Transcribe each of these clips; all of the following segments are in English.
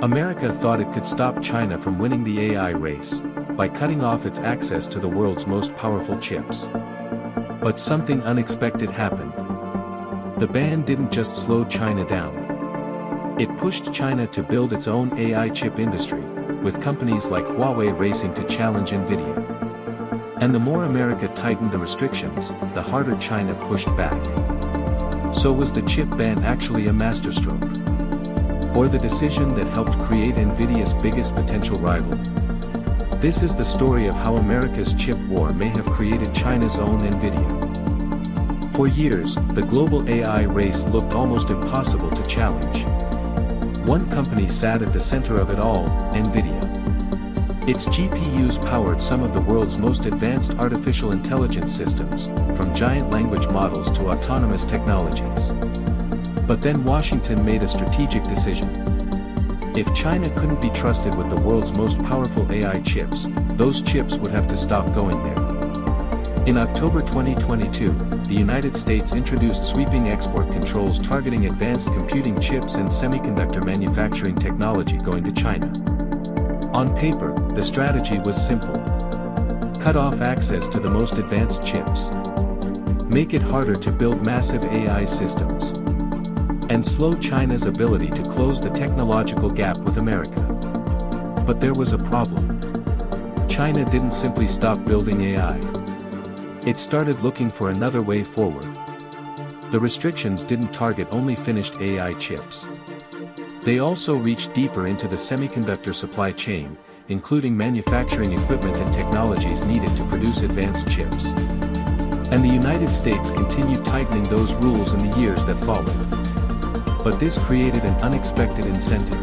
America thought it could stop China from winning the AI race by cutting off its access to the world's most powerful chips. But something unexpected happened. The ban didn't just slow China down. It pushed China to build its own AI chip industry, with companies like Huawei racing to challenge NVIDIA. And the more America tightened the restrictions, the harder China pushed back. So was the chip ban actually a masterstroke? Or the decision that helped create NVIDIA's biggest potential rival? This is the story of how America's chip war may have created China's own NVIDIA. For years, the global AI race looked almost impossible to challenge. One company sat at the center of it all, NVIDIA. Its GPUs powered some of the world's most advanced artificial intelligence systems, from giant language models to autonomous technologies. But then Washington made a strategic decision. If China couldn't be trusted with the world's most powerful AI chips, those chips would have to stop going there. In October 2022, the United States introduced sweeping export controls targeting advanced computing chips and semiconductor manufacturing technology going to China. On paper, the strategy was simple. Cut off access to the most advanced chips. Make it harder to build massive AI systems. And slow China's ability to close the technological gap with America. But there was a problem. China didn't simply stop building AI. It started looking for another way forward. The restrictions didn't target only finished AI chips. They also reached deeper into the semiconductor supply chain, including manufacturing equipment and technologies needed to produce advanced chips. And the United States continued tightening those rules in the years that followed. But this created an unexpected incentive.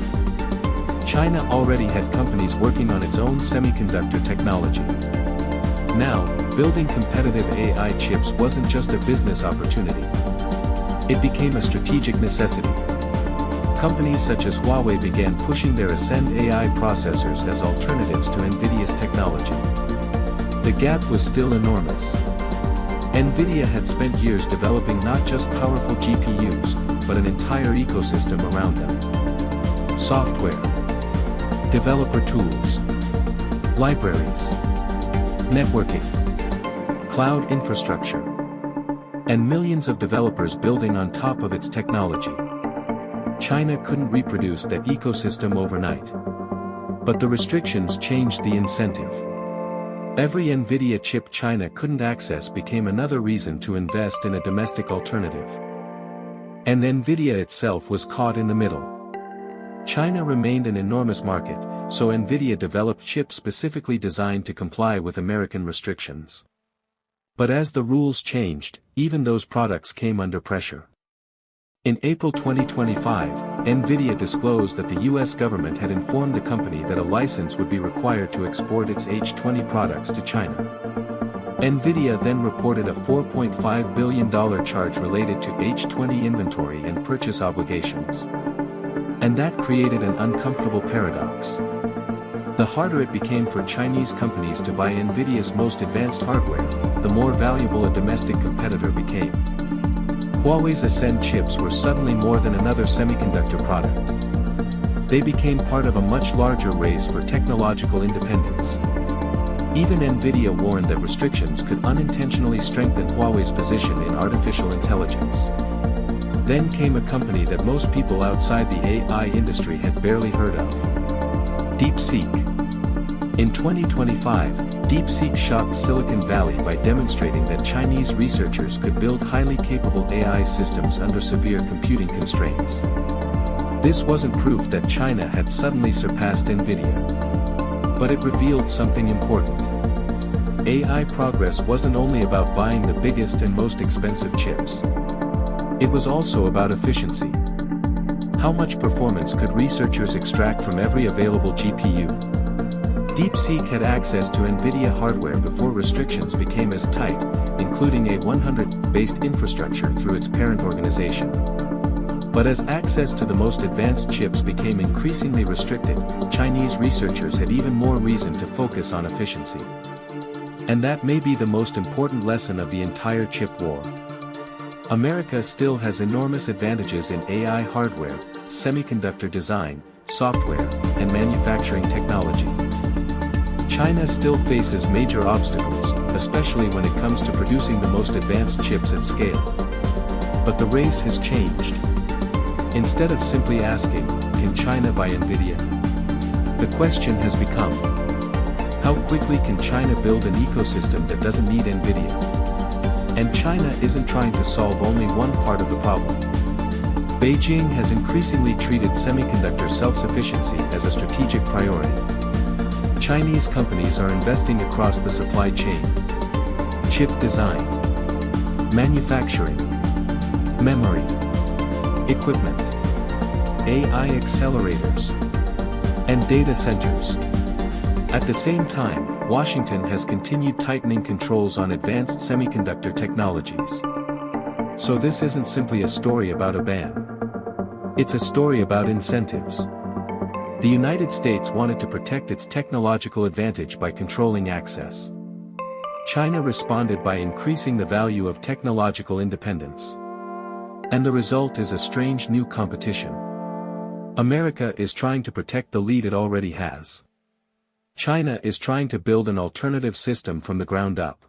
China already had companies working on its own semiconductor technology. Now, building competitive AI chips wasn't just a business opportunity. It became a strategic necessity. Companies such as Huawei began pushing their Ascend AI processors as alternatives to NVIDIA's technology. The gap was still enormous. NVIDIA had spent years developing not just powerful GPUs, but an entire ecosystem around them. Software, developer tools, libraries, networking, cloud infrastructure, and millions of developers building on top of its technology. China couldn't reproduce that ecosystem overnight. But the restrictions changed the incentive. Every NVIDIA chip China couldn't access became another reason to invest in a domestic alternative. And NVIDIA itself was caught in the middle. China remained an enormous market, so NVIDIA developed chips specifically designed to comply with American restrictions. But as the rules changed, even those products came under pressure. In April 2025, NVIDIA disclosed that the US government had informed the company that a license would be required to export its H20 products to China. NVIDIA then reported a $4.5 billion charge related to H20 inventory and purchase obligations. And that created an uncomfortable paradox. The harder it became for Chinese companies to buy NVIDIA's most advanced hardware, the more valuable a domestic competitor became. Huawei's Ascend chips were suddenly more than another semiconductor product. They became part of a much larger race for technological independence. Even NVIDIA warned that restrictions could unintentionally strengthen Huawei's position in artificial intelligence. Then came a company that most people outside the AI industry had barely heard of. DeepSeek. In 2025, DeepSeek shocked Silicon Valley by demonstrating that Chinese researchers could build highly capable AI systems under severe computing constraints. This wasn't proof that China had suddenly surpassed NVIDIA. But it revealed something important. AI progress wasn't only about buying the biggest and most expensive chips. It was also about efficiency. How much performance could researchers extract from every available GPU? DeepSeek had access to NVIDIA hardware before restrictions became as tight, including a 100-based infrastructure through its parent organization. But as access to the most advanced chips became increasingly restricted, Chinese researchers had even more reason to focus on efficiency. And that may be the most important lesson of the entire chip war. America still has enormous advantages in AI hardware, semiconductor design, software, and manufacturing technology. China still faces major obstacles, especially when it comes to producing the most advanced chips at scale. But the race has changed. Instead of simply asking, can China buy NVIDIA? The question has become, how quickly can China build an ecosystem that doesn't need NVIDIA? And China isn't trying to solve only one part of the problem. Beijing has increasingly treated semiconductor self-sufficiency as a strategic priority. Chinese companies are investing across the supply chain. Chip design, manufacturing, memory, equipment, AI accelerators, and data centers. At the same time, Washington has continued tightening controls on advanced semiconductor technologies. So this isn't simply a story about a ban. It's a story about incentives. The United States wanted to protect its technological advantage by controlling access. China responded by increasing the value of technological independence. And the result is a strange new competition. America is trying to protect the lead it already has. China is trying to build an alternative system from the ground up.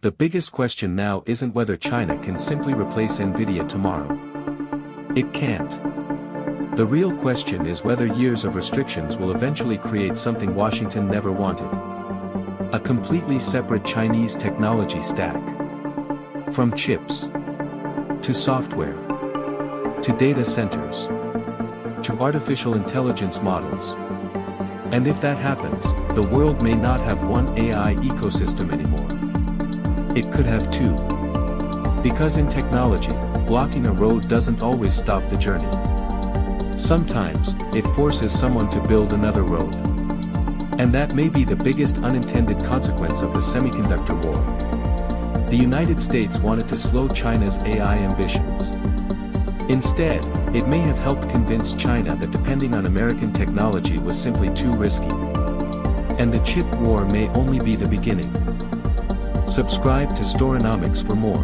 The biggest question now isn't whether China can simply replace NVIDIA tomorrow. It can't. The real question is whether years of restrictions will eventually create something Washington never wanted. A completely separate Chinese technology stack. From chips, to software, to data centers, to artificial intelligence models. And if that happens, the world may not have one AI ecosystem anymore. It could have two. Because in technology, blocking a road doesn't always stop the journey. Sometimes, it forces someone to build another road. And that may be the biggest unintended consequence of the semiconductor war. The United States wanted to slow China's AI ambitions. Instead, it may have helped convince China that depending on American technology was simply too risky. And the chip war may only be the beginning. Subscribe to Storynomics for more.